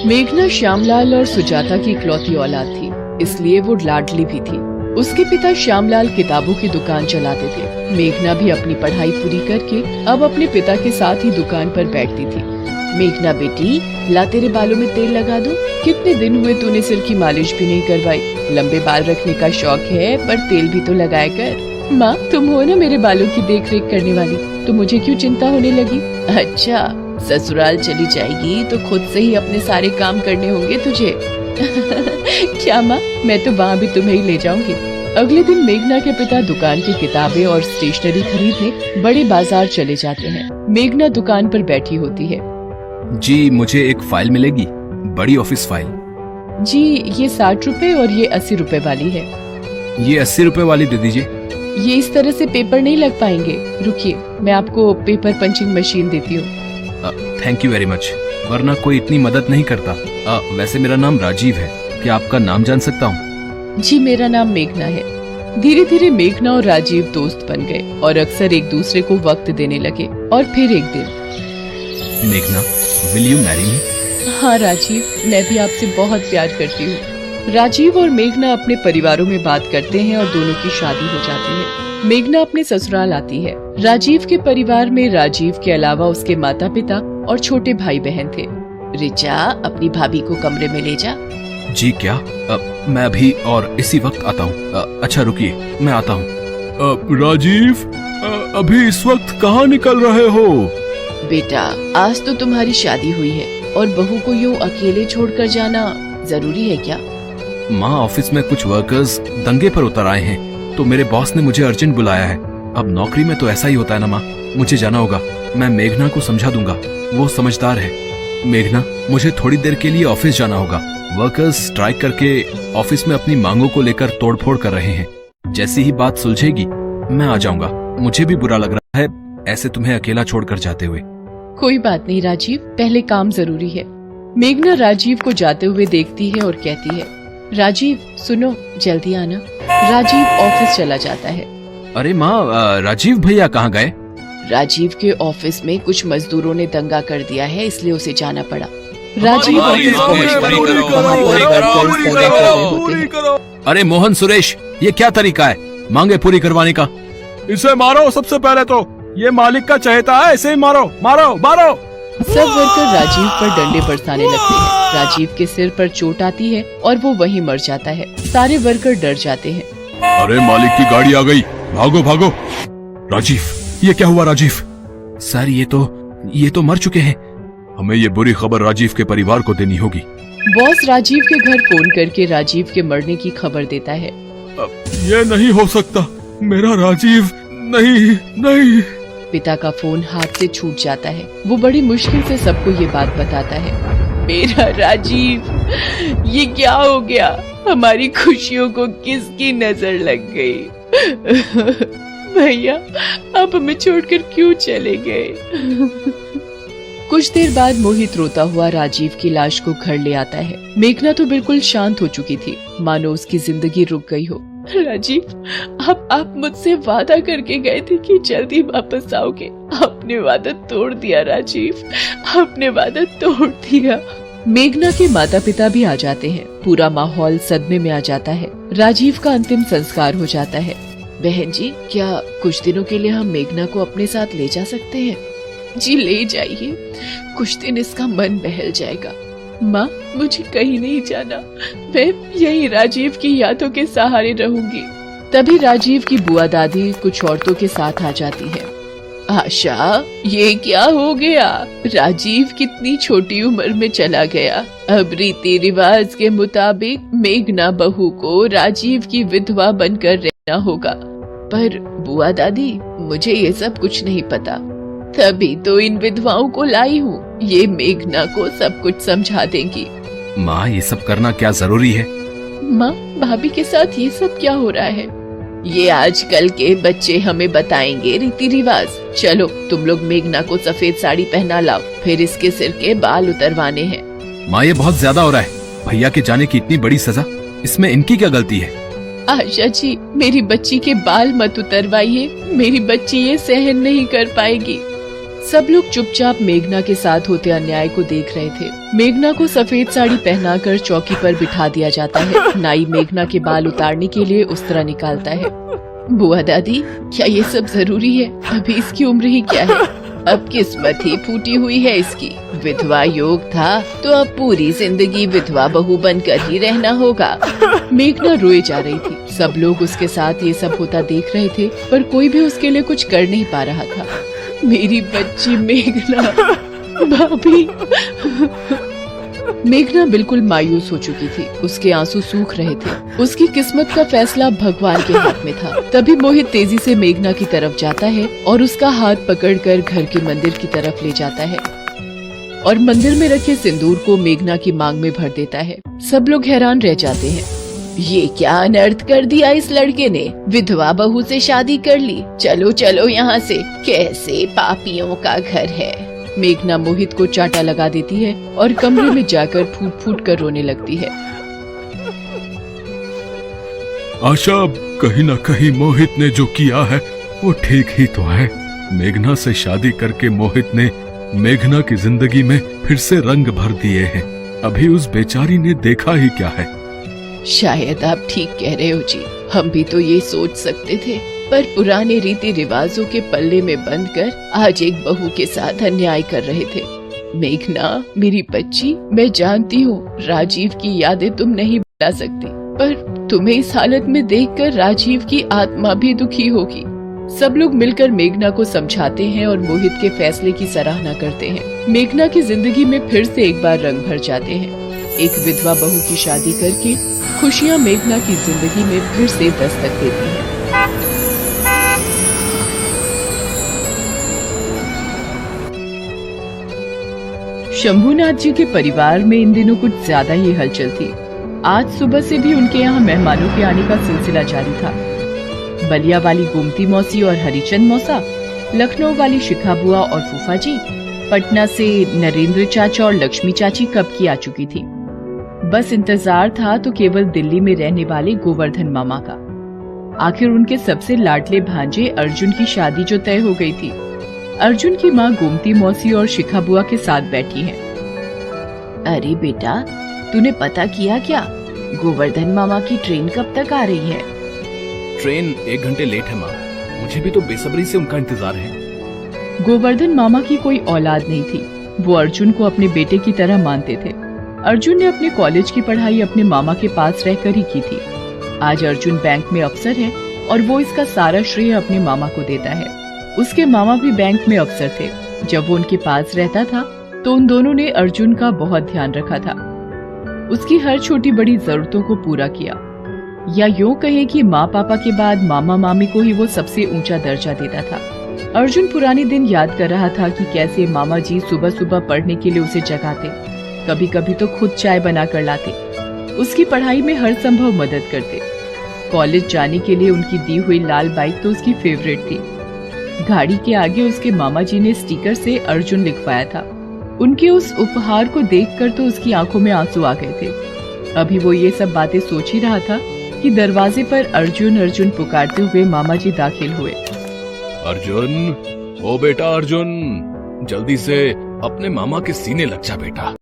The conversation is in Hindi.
मेघना श्यामलाल और सुजाता की इकलौती औलाद थी, इसलिए वो लाडली भी थी। उसके पिता श्यामलाल किताबों की दुकान चलाते थे। मेघना भी अपनी पढ़ाई पूरी करके अब अपने पिता के साथ ही दुकान पर बैठती थी। मेघना बेटी, ला तेरे बालों में तेल लगा दूं? कितने दिन हुए तूने सिर की मालिश भी नहीं करवाई। लंबे बाल रखने का शौक है, पर तेल भी तो लगाया कर। माँ, तुम हो ना मेरे बालों की देख रेख करने वाली, तो मुझे क्यों चिंता होने लगी? अच्छा, ससुराल चली जाएगी तो खुद से ही अपने सारे काम करने होंगे तुझे। क्या माँ, मैं तो वहाँ भी तुम्हें ही ले जाऊंगी। अगले दिन मेघना के पिता दुकान की किताबें और स्टेशनरी खरीदने बड़े बाजार चले जाते हैं। मेघना दुकान पर बैठी होती है। जी, मुझे एक फाइल मिलेगी, बड़ी ऑफिस फाइल। जी, ये 60 रुपए और ये 80 रुपए वाली है। ये 80 रुपए वाली दे दीजिए। ये इस तरह से पेपर नहीं लग पाएंगे, रुकिए मैं आपको पेपर पंचिंग मशीन देती हूँ। थैंक यू वेरी मच, वरना कोई इतनी मदद नहीं करता। वैसे मेरा नाम राजीव है, क्या आपका नाम जान सकता हूँ? जी, मेरा नाम मेघना है। धीरे धीरे मेघना और राजीव दोस्त बन गए और अक्सर एक दूसरे को वक्त देने लगे। और फिर एक दिन, मेघना, विल यू मैरी मी? हाँ राजीव, मैं भी आपसे बहुत प्यार करती हूँ। राजीव और मेघना अपने परिवारों में बात करते हैं और दोनों की शादी हो जाती है। मेघना अपने ससुराल आती है। राजीव के परिवार में राजीव के अलावा उसके माता पिता और छोटे भाई बहन थे। रिचा, अपनी भाभी को कमरे में ले जा। जी क्या? मैं अभी और इसी वक्त आता हूँ। अच्छा रुकिए, मैं आता हूँ। राजीव, अभी इस वक्त कहाँ निकल रहे हो? बेटा, आज तो तुम्हारी शादी हुई है और बहू को यूँ अकेले छोड़कर जाना जरूरी है क्या? माँ, ऑफिस में कुछ वर्कर्स दंगे पर उतर आए हैं, तो मेरे बॉस ने मुझे अर्जेंट बुलाया है। अब नौकरी में तो ऐसा ही होता है ना माँ, मुझे जाना होगा। मैं मेघना को समझा दूंगा, वो समझदार है। मेघना, मुझे थोड़ी देर के लिए ऑफिस जाना होगा। वर्कर्स स्ट्राइक करके ऑफिस में अपनी मांगों को लेकर तोड़फोड़ कर रहे हैं। जैसी ही बात सुलझेगी मैं आ जाऊंगा। मुझे भी बुरा लग रहा है ऐसे तुम्हें अकेला छोड़कर जाते हुए। कोई बात नहीं राजीव, पहले काम जरूरी है। मेघना राजीव को जाते हुए देखती है और कहती है, राजीव सुनो, जल्दी आना। राजीव ऑफिस चला जाता है। अरे माँ, राजीव भैया कहाँ गए? राजीव के ऑफिस में कुछ मजदूरों ने दंगा कर दिया है, इसलिए उसे जाना पड़ा। राजीव ऑफिस पहुंचता है, वहाँ पर वर्कर्स दंगा कर रहे होते हैं। अरे मोहन, सुरेश, ये क्या तरीका है मांगे पूरी करवाने का? इसे मारो, सबसे पहले तो ये मालिक का चहेता है, इसे ही मारो मारो मारो। सब वर्कर राजीव पर डंडे बरसाने लगते हैं। राजीव के सिर पर चोट आती है और वो वहीं मर जाता है। सारे वर्कर डर जाते हैं। अरे मालिक की गाड़ी आ गई, भागो भागो। राजीव, ये क्या हुआ? राजीव सर, ये तो मर चुके हैं। हमें ये बुरी खबर राजीव के परिवार को देनी होगी। बॉस राजीव के घर फोन करके राजीव के मरने की खबर देता है। ये नहीं हो सकता, मेरा राजीव नहीं। पिता का फोन हाथ से छूट जाता है। वो बड़ी मुश्किल से सबको ये बात बताता है। मेरा राजीव, ये क्या हो गया? हमारी खुशियों को किसकी नजर लग गई? भैया, आप हमें छोड़कर क्यों चले गए? कुछ देर बाद मोहित रोता हुआ राजीव की लाश को घर ले आता है। मेघना तो बिल्कुल शांत हो चुकी थी, मानो उसकी जिंदगी रुक गई हो। राजीव, आप मुझसे वादा करके गए थे कि जल्दी वापस आओगे। आपने वादा तोड़ दिया राजीव, आपने वादा तोड़ दिया। मेघना के माता पिता भी आ जाते हैं। पूरा माहौल सदमे में आ जाता है। राजीव का अंतिम संस्कार हो जाता है। बहन जी, क्या कुछ दिनों के लिए हम मेघना को अपने साथ ले जा सकते हैं? जी ले जाइए, कुछ दिन इसका मन बहल जाएगा। माँ, मुझे कहीं नहीं जाना, मैं यही राजीव की यादों के सहारे रहूंगी। तभी राजीव की बुआ दादी कुछ औरतों के साथ आ जाती है। आशा, ये क्या हो गया? राजीव कितनी छोटी उम्र में चला गया। अब रीति रिवाज के मुताबिक मेघना बहू को राजीव की विधवा बनकर रहना होगा। पर बुआ दादी, मुझे ये सब कुछ नहीं पता, तभी तो इन विधवाओं को लाई हूँ। ये मेघना को सब कुछ समझा देंगी। माँ, ये सब करना क्या जरूरी है? माँ, भाभी के साथ ये सब क्या हो रहा है? ये आजकल के बच्चे हमें बताएंगे रीति रिवाज। चलो, तुम लोग मेघना को सफेद साड़ी पहना लाओ, फिर इसके सिर के बाल उतरवाने हैं। माँ, ये बहुत ज्यादा हो रहा है। भैया के जाने की इतनी बड़ी सजा, इसमें इनकी क्या गलती है? आशा जी, मेरी बच्ची के बाल मत उतरवाइए, मेरी बच्ची ये सहन नहीं कर पाएगी। सब लोग चुपचाप मेघना के साथ होते अन्याय को देख रहे थे। मेघना को सफेद साड़ी पहनाकर चौकी पर बिठा दिया जाता है। नाई मेघना के बाल उतारने के लिए उस्तरा निकालता है। बुआ दादी, क्या ये सब जरूरी है? अभी इसकी उम्र ही क्या है? अब किस्मत ही फूटी हुई है इसकी। विधवा योग था तो अब पूरी जिंदगी विधवा बहू बनकर ही रहना होगा। मेघना रोए जा रही थी। सब लोग उसके साथ ये सब होता देख रहे थे, पर कोई भी उसके लिए कुछ कर नहीं पा रहा था। मेरी बच्ची मेघना, भाभी। मेघना बिल्कुल मायूस हो चुकी थी। उसके आंसू सूख रहे थे। उसकी किस्मत का फैसला भगवान के हाथ में था। तभी मोहित तेजी से मेघना की तरफ जाता है और उसका हाथ पकड़कर घर के मंदिर की तरफ ले जाता है और मंदिर में रखे सिंदूर को मेघना की मांग में भर देता है। सब लोग हैरान रह जाते हैं। ये क्या अनर्थ कर दिया इस लड़के ने? विधवा बहू से शादी कर ली। चलो चलो यहाँ से, कैसे पापियों का घर है। मेघना मोहित को चाटा लगा देती है और कमरे में जाकर फूट फूट कर रोने लगती है। आशा, कहीं न कहीं मोहित ने जो किया है वो ठीक ही तो है। मेघना से शादी करके मोहित ने मेघना की जिंदगी में फिर से रंग भर दिए हैं। अभी उस बेचारी ने देखा ही क्या है। शायद आप ठीक कह रहे हो जी। हम भी तो ये सोच सकते थे, पर पुराने रीति रिवाजों के पल्ले में बंधकर आज एक बहू के साथ अन्याय कर रहे थे। मेघना, मेरी बच्ची, मैं जानती हूँ राजीव की यादें तुम नहीं भुला सकती, पर तुम्हें इस हालत में देखकर राजीव की आत्मा भी दुखी होगी। सब लोग मिलकर मेघना को समझाते हैं और मोहित के फैसले की सराहना करते हैं। मेघना की जिंदगी में फिर से एक बार रंग भर जाते हैं। एक विधवा बहू की शादी करके खुशियाँ मेघना की जिंदगी में फिर से दस्तक देती हैं। शंभूनाथ जी के परिवार में इन दिनों कुछ ज्यादा ही हलचल थी। आज सुबह से भी उनके यहाँ मेहमानों के आने का सिलसिला जारी था। बलिया वाली गोमती मौसी और हरिचंद मौसा, लखनऊ वाली शिखा बुआ और फूफा जी, पटना से नरेंद्र चाचा और लक्ष्मी चाची कब की आ चुकी थी। बस इंतजार था तो केवल दिल्ली में रहने वाले गोवर्धन मामा का। आखिर उनके सबसे लाडले भांजे अर्जुन की शादी जो तय हो गई थी। अर्जुन की माँ गोमती मौसी और शिखा बुआ के साथ बैठी हैं। अरे बेटा, तूने पता किया क्या? गोवर्धन मामा की ट्रेन कब तक आ रही है? ट्रेन 1 घंटे लेट है माँ। मुझे भी तो बेसब्री से उनका इंतजार है। गोवर्धन मामा की कोई औलाद नहीं थी। वो अर्जुन को अपने बेटे की तरह मानते थे। अर्जुन ने अपने कॉलेज की पढ़ाई अपने मामा के पास रहकर ही की थी। आज अर्जुन बैंक में अफसर है और वो इसका सारा श्रेय अपने मामा को देता है। उसके मामा भी बैंक में अफसर थे। जब वो उनके पास रहता था तो उन दोनों ने अर्जुन का बहुत ध्यान रखा था। उसकी हर छोटी बड़ी जरूरतों को पूरा किया, या यूं कहे कि माँ पापा के बाद मामा मामी को ही वो सबसे ऊंचा दर्जा देता था। अर्जुन पुराने दिन याद कर रहा था कि कैसे मामा जी सुबह सुबह पढ़ने के लिए उसे जगाते, कभी कभी तो खुद चाय बना कर लाते, उसकी पढ़ाई में हर संभव मदद करते। कॉलेज जाने के लिए उनकी दी हुई लाल बाइक तो उसकी फेवरेट थी। गाड़ी के आगे उसके मामा जी ने स्टिकर से अर्जुन लिखवाया था। उनके उस उपहार को देखकर तो उसकी आंखों में आंसू आ गए थे। अभी वो ये सब बातें सोच ही रहा था कि दरवाजे पर अर्जुन अर्जुन पुकारते हुए मामा जी दाखिल हुए। अर्जुन, ओ बेटा अर्जुन, जल्दी से अपने मामा के सीने लग जा बेटा।